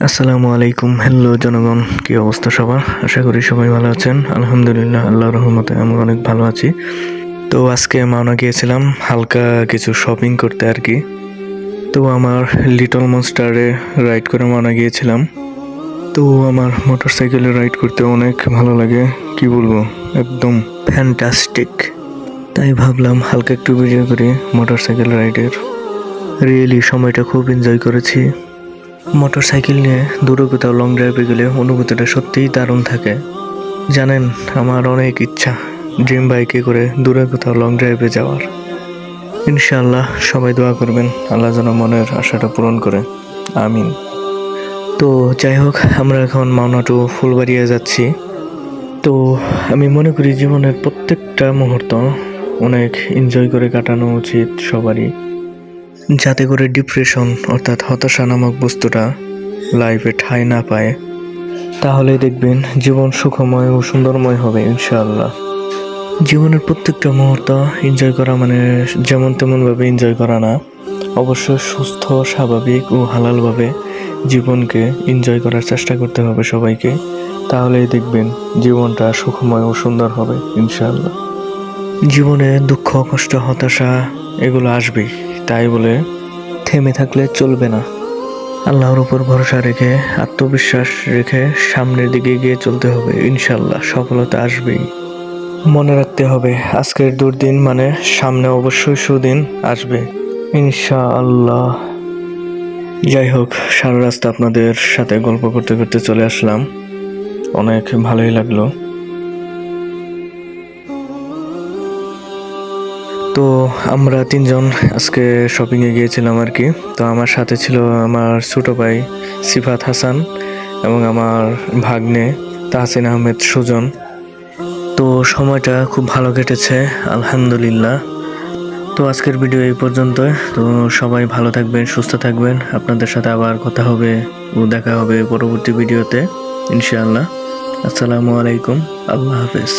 আসসালামু আলাইকুম। হ্যালো জনগণ, কি অবস্থা সবার? আশা করি সবাই ভালো আছেন। আলহামদুলিল্লাহ, আল্লাহর রহমতে আমি অনেক ভালো আছি। তো আজকে মাওনা গিয়েছিলাম হালকা কিছু শপিং করতে আর কি। তো আমার লিটল মনস্টারে রাইড করে মাওনা গিয়েছিলাম। তো আমার মোটরসাইকেলে রাইড করতে অনেক ভালো লাগে, কি বলবো, একদম ফ্যান্টাস্টিক। তাই ভাবলাম হালকা একটু ভিডিও করি মোটরসাইকেল রাইডের। রিয়েলি সময়টা খুব এনজয় করেছি। মোটরসাইকেল নিয়ে দূরে কোথাও লং ড্রাইভে গেলে অনুভূতিটা সত্যিই দারুণ থাকে। জানেন, আমার অনেক ইচ্ছা ড্রিম বাইকে করে দূরে কোথাও লং ড্রাইভে যাওয়ার। ইনশাআল্লাহ সবাই দোয়া করবেন, আল্লাহ যেন মনের আশাটা পূরণ করে, আমিন। তো যাই হোক, আমরা এখন মাওনা টু ফুলবাড়িয়া যাচ্ছি। তো আমি মনে করি জীবনের প্রত্যেকটা মুহূর্ত অনেক এনজয় করে কাটানো উচিত সবারই, যাতে করে ডিপ্রেশন অর্থাৎ হতাশা নামক বস্তুটা লাইফে ঠাঁই না পায়। তাহলে দেখবেন জীবন সুখময় ও সুন্দরময় হবে ইনশাআল্লাহ। জীবনের প্রত্যেকটা মুহূর্ত এনজয় করা মানে যেমন তেমনভাবে এনজয় করা না, অবশ্য সুস্থ, স্বাভাবিক ও হালালভাবে জীবনকে এনজয় করার চেষ্টা করতে হবে সবাইকে। তাহলেই দেখবেন জীবনটা সুখময় ও সুন্দর হবে ইনশাআল্লাহ। জীবনে দুঃখ, কষ্ট, হতাশা এগুলো আসবেই, তাই বলে থেমে থাকলে চলবে না। আল্লাহর উপর ভরসা রেখে, আত্মবিশ্বাস রেখে সামনের দিকে এগিয়ে চলতে হবে, ইনশাআল্লাহ সফলতা আসবেই। মনে রাখতে হবে আজকের দুর্দিন মানে সামনে অবশ্যই সুদিন আসবে ইনশাআল্লাহ। যাই হোক, সারা রাস্তা আপনাদের সাথে গল্প করতে করতে চলে আসলাম, অনেক ভালোই লাগলো। তো আমরা তিনজন আজকে শপিংয়ে গিয়েছিলাম আর কি। তো আমার সাথে ছিল আমার ছোট ভাই সিফাত হাসান এবং আমার ভাগ্নে তাহসিন আহমেদ সুজন। তো সময়টা খুব ভালো কেটেছে আলহামদুলিল্লাহ। তো আজকের ভিডিও এই পর্যন্ত। তো সবাই ভালো থাকবেন, সুস্থ থাকবেন। আপনাদের সাথে আবার কথা হবে ও দেখা হবে পরবর্তী ভিডিওতে ইনশাআল্লাহ। আসসালামু আলাইকুম, আল্লাহ হাফেজ।